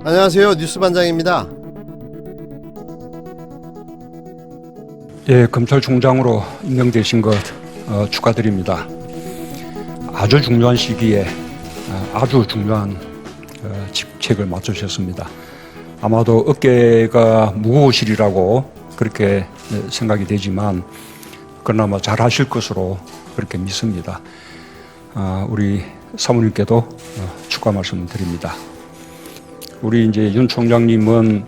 안녕하세요. 뉴스반장입니다. 예, 검찰총장으로 임명되신 것 축하드립니다. 아주 중요한 시기에 아주 중요한 직책을 맡으셨습니다. 아마도 어깨가 무거우시리라고 그렇게 생각이 되지만 그나마 잘하실 것으로 그렇게 믿습니다. 우리 사모님께도 축하 말씀드립니다. 우리 이제 윤 총장님은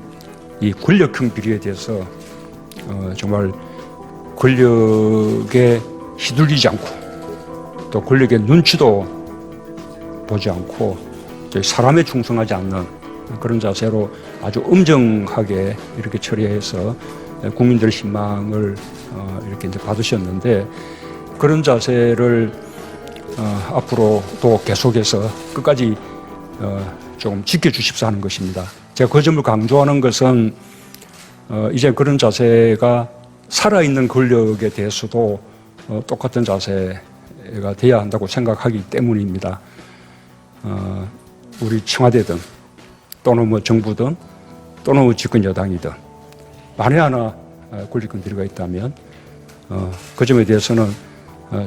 이 권력형 비리에 대해서 정말 권력에 휘둘리지 않고 또 권력의 눈치도 보지 않고 사람에 충성하지 않는 그런 자세로 아주 엄정하게 이렇게 처리해서 국민들의 신망을 이렇게 이제 받으셨는데 그런 자세를 앞으로 또 계속해서 끝까지 조금 지켜주십사 하는 것입니다. 제가 그 점을 강조하는 것은 이제 그런 자세가 살아있는 권력에 대해서도 똑같은 자세가 돼야 한다고 생각하기 때문입니다. 우리 청와대든 또는 뭐 정부든 또는 뭐 집권 여당이든 만에 하나 권력형 비리가 있다면 그 점에 대해서는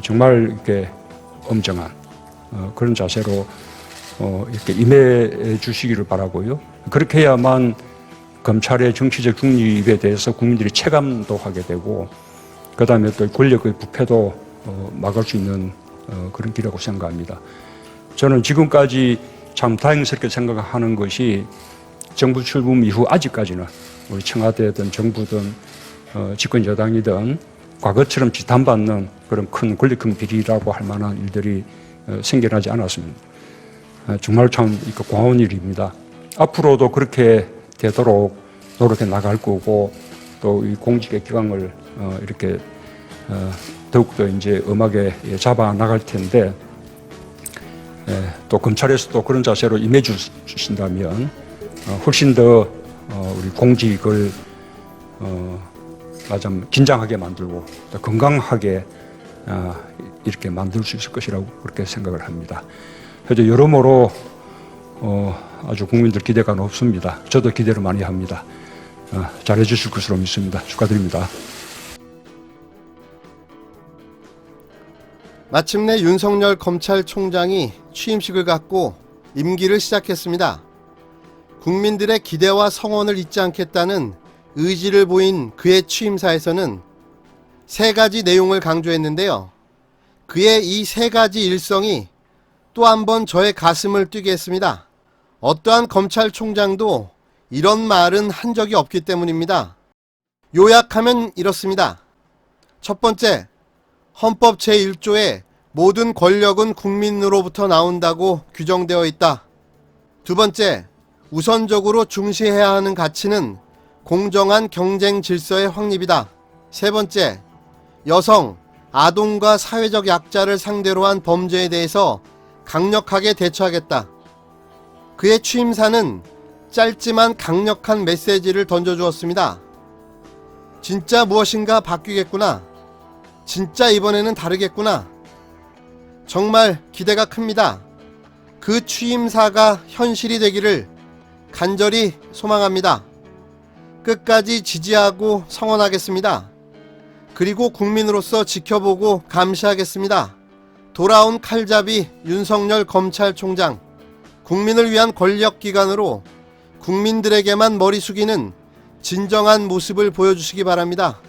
정말 이렇게 엄정한 그런 자세로 이렇게 임해 주시기를 바라고요. 그렇게 해야만 검찰의 정치적 중립에 대해서 국민들이 체감도 하게 되고 그다음에 또 권력의 부패도 막을 수 있는 그런 길이라고 생각합니다. 저는 지금까지 참 다행스럽게 생각하는 것이 정부 출범 이후 아직까지는 우리 청와대든 정부든 집권 여당이든 과거처럼 지탄받는 그런 큰 권력형 비리라고 할 만한 일들이 생겨나지 않았습니다. 정말 참 고마운 일입니다. 앞으로도 그렇게 되도록 노력해 나갈 거고 또 이 공직의 기강을 이렇게 더욱더 이제 엄하게 잡아 나갈 텐데 또 검찰에서도 그런 자세로 임해 주신다면 훨씬 더 우리 공직을 좀 긴장하게 만들고 또 건강하게 이렇게 만들 수 있을 것이라고 그렇게 생각을 합니다. 그래서 여러모로 아주 국민들 기대가 높습니다. 저도 기대를 많이 합니다. 잘해 주실 것으로 믿습니다. 축하드립니다. 마침내 윤석열 검찰총장이 취임식을 갖고 임기를 시작했습니다. 국민들의 기대와 성원을 잊지 않겠다는 의지를 보인 그의 취임사에서는 세 가지 내용을 강조했는데요. 그의 이 세 가지 일성이 또 한 번 저의 가슴을 뛰게 했습니다. 어떠한 검찰총장도 이런 말은 한 적이 없기 때문입니다. 요약하면 이렇습니다. 첫 번째, 헌법 제1조에 모든 권력은 국민으로부터 나온다고 규정되어 있다. 두 번째, 우선적으로 중시해야 하는 가치는 공정한 경쟁 질서의 확립이다. 세 번째, 여성, 아동과 사회적 약자를 상대로 한 범죄에 대해서 강력하게 대처하겠다. 그의 취임사는 짧지만 강력한 메시지를 던져주었습니다. 진짜 무엇인가 바뀌겠구나. 진짜 이번에는 다르겠구나. 정말 기대가 큽니다. 그 취임사가 현실이 되기를 간절히 소망합니다. 끝까지 지지하고 성원하겠습니다. 그리고 국민으로서 지켜보고 감시하겠습니다. 돌아온 칼잡이 윤석열 검찰총장, 국민을 위한 권력기관으로 국민들에게만 머리 숙이는 진정한 모습을 보여주시기 바랍니다.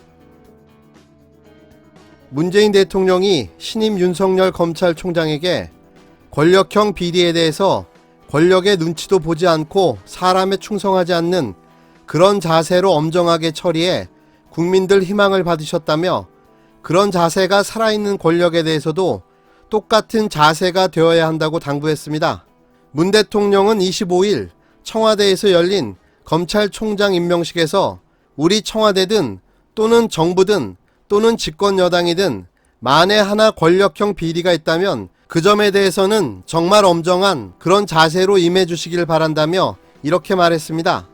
문재인 대통령이 신임 윤석열 검찰총장에게 권력형 비리에 대해서 권력의 눈치도 보지 않고 사람에 충성하지 않는 그런 자세로 엄정하게 처리해 국민들 희망을 받으셨다며 그런 자세가 살아있는 권력에 대해서도 똑같은 자세가 되어야 한다고 당부했습니다. 문 대통령은 25일 청와대에서 열린 검찰총장 임명식에서 우리 청와대든 또는 정부든 또는 집권 여당이든 만에 하나 권력형 비리가 있다면 그 점에 대해서는 정말 엄정한 그런 자세로 임해 주시길 바란다며 이렇게 말했습니다.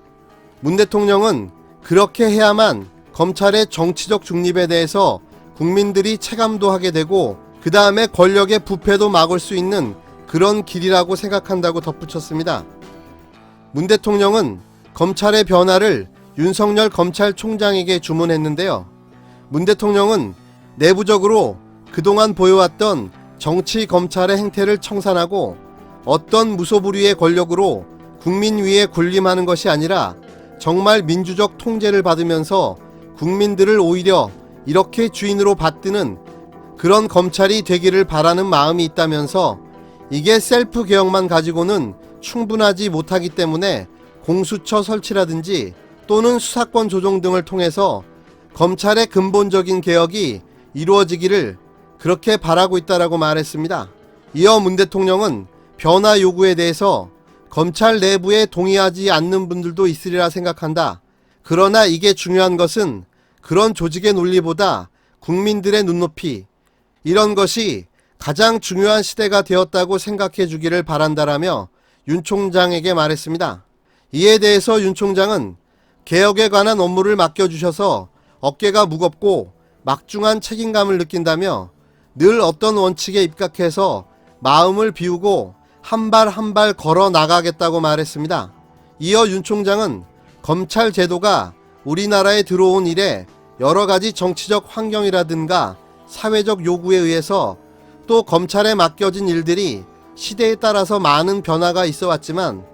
문 대통령은 그렇게 해야만 검찰의 정치적 중립에 대해서 국민들이 체감도 하게 되고 그 다음에 권력의 부패도 막을 수 있는 그런 길이라고 생각한다고 덧붙였습니다. 문 대통령은 검찰의 변화를 윤석열 검찰총장에게 주문했는데요. 문 대통령은 내부적으로 그동안 보여왔던 정치 검찰의 행태를 청산하고 어떤 무소불위의 권력으로 국민 위에 군림하는 것이 아니라 정말 민주적 통제를 받으면서 국민들을 오히려 이렇게 주인으로 받드는 그런 검찰이 되기를 바라는 마음이 있다면서 이게 셀프 개혁만 가지고는 충분하지 못하기 때문에 공수처 설치라든지 또는 수사권 조정 등을 통해서 검찰의 근본적인 개혁이 이루어지기를 그렇게 바라고 있다라고 말했습니다. 이어 문 대통령은 변화 요구에 대해서 검찰 내부에 동의하지 않는 분들도 있으리라 생각한다. 그러나 이게 중요한 것은 그런 조직의 논리보다 국민들의 눈높이, 이런 것이 가장 중요한 시대가 되었다고 생각해 주기를 바란다라며 윤 총장에게 말했습니다. 이에 대해서 윤 총장은 개혁에 관한 업무를 맡겨주셔서 어깨가 무겁고 막중한 책임감을 느낀다며 늘 어떤 원칙에 입각해서 마음을 비우고 한 발 한 발 걸어 나가겠다고 말했습니다. 이어 윤 총장은 검찰 제도가 우리나라에 들어온 이래 여러 가지 정치적 환경이라든가 사회적 요구에 의해서 또 검찰에 맡겨진 일들이 시대에 따라서 많은 변화가 있어 왔지만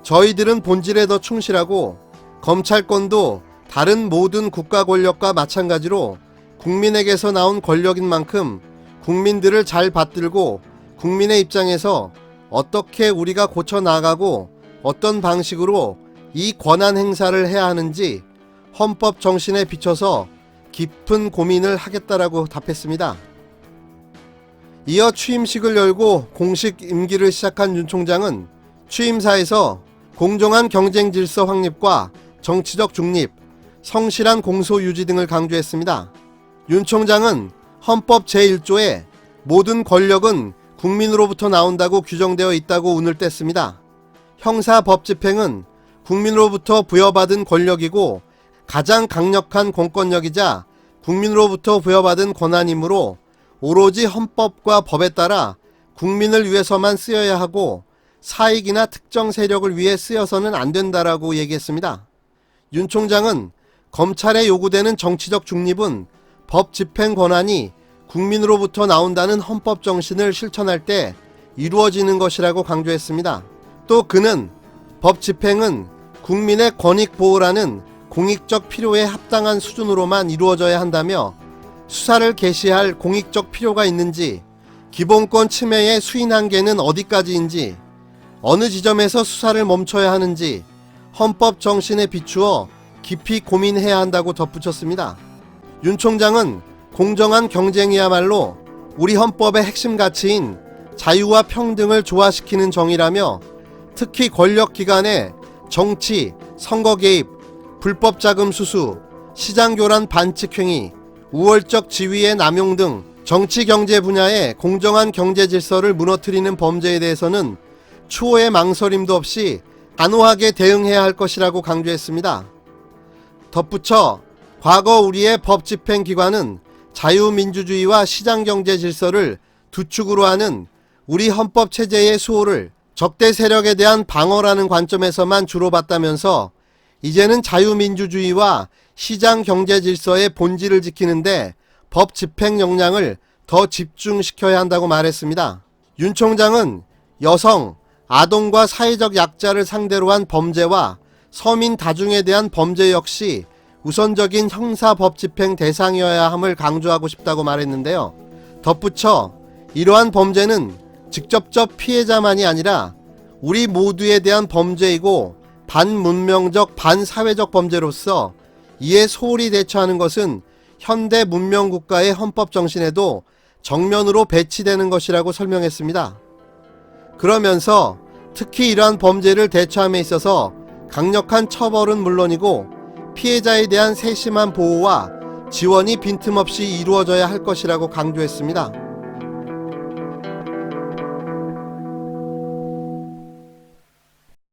저희들은 본질에 더 충실하고 검찰권도 다른 모든 국가 권력과 마찬가지로 국민에게서 나온 권력인 만큼 국민들을 잘 받들고 국민의 입장에서 어떻게 우리가 고쳐 나가고 어떤 방식으로 이 권한 행사를 해야 하는지 헌법 정신에 비춰서 깊은 고민을 하겠다라고 답했습니다. 이어 취임식을 열고 공식 임기를 시작한 윤 총장은 취임사에서 공정한 경쟁 질서 확립과 정치적 중립, 성실한 공소 유지 등을 강조했습니다. 윤 총장은 헌법 제1조에 모든 권력은 국민으로부터 나온다고 규정되어 있다고 운을 뗐습니다. 형사법 집행은 국민으로부터 부여받은 권력이고 가장 강력한 공권력이자 국민으로부터 부여받은 권한이므로 오로지 헌법과 법에 따라 국민을 위해서만 쓰여야 하고 사익이나 특정 세력을 위해 쓰여서는 안 된다라고 얘기했습니다. 윤 총장은 검찰에 요구되는 정치적 중립은 법 집행 권한이 국민으로부터 나온다는 헌법 정신을 실천할 때 이루어지는 것이라고 강조했습니다. 또 그는 법 집행은 국민의 권익 보호라는 공익적 필요에 합당한 수준으로만 이루어져야 한다며 수사를 개시할 공익적 필요가 있는지, 기본권 침해의 수인 한계는 어디까지인지, 어느 지점에서 수사를 멈춰야 하는지 헌법 정신에 비추어 깊이 고민해야 한다고 덧붙였습니다. 윤 총장은 공정한 경쟁이야말로 우리 헌법의 핵심 가치인 자유와 평등을 조화시키는 정의라며 특히 권력기관의 정치, 선거 개입, 불법 자금 수수, 시장 교란 반칙 행위, 우월적 지위의 남용 등 정치 경제 분야의 공정한 경제 질서를 무너뜨리는 범죄에 대해서는 추호의 망설임도 없이 단호하게 대응해야 할 것이라고 강조했습니다. 덧붙여 과거 우리의 법 집행 기관은 자유민주주의와 시장경제 질서를 두 축으로 하는 우리 헌법 체제의 수호를 적대 세력에 대한 방어라는 관점에서만 주로 봤다면서 이제는 자유민주주의와 시장경제 질서의 본질을 지키는데 법 집행 역량을 더 집중시켜야 한다고 말했습니다. 윤 총장은 여성, 아동과 사회적 약자를 상대로 한 범죄와 서민 다중에 대한 범죄 역시 우선적인 형사법 집행 대상이어야 함을 강조하고 싶다고 말했는데요. 덧붙여 이러한 범죄는 직접적 피해자만이 아니라 우리 모두에 대한 범죄이고 반문명적 반사회적 범죄로서 이에 소홀히 대처하는 것은 현대 문명국가의 헌법 정신에도 정면으로 배치되는 것이라고 설명했습니다. 그러면서 특히 이러한 범죄를 대처함에 있어서 강력한 처벌은 물론이고 피해자에 대한 세심한 보호와 지원이 빈틈없이 이루어져야 할 것이라고 강조했습니다.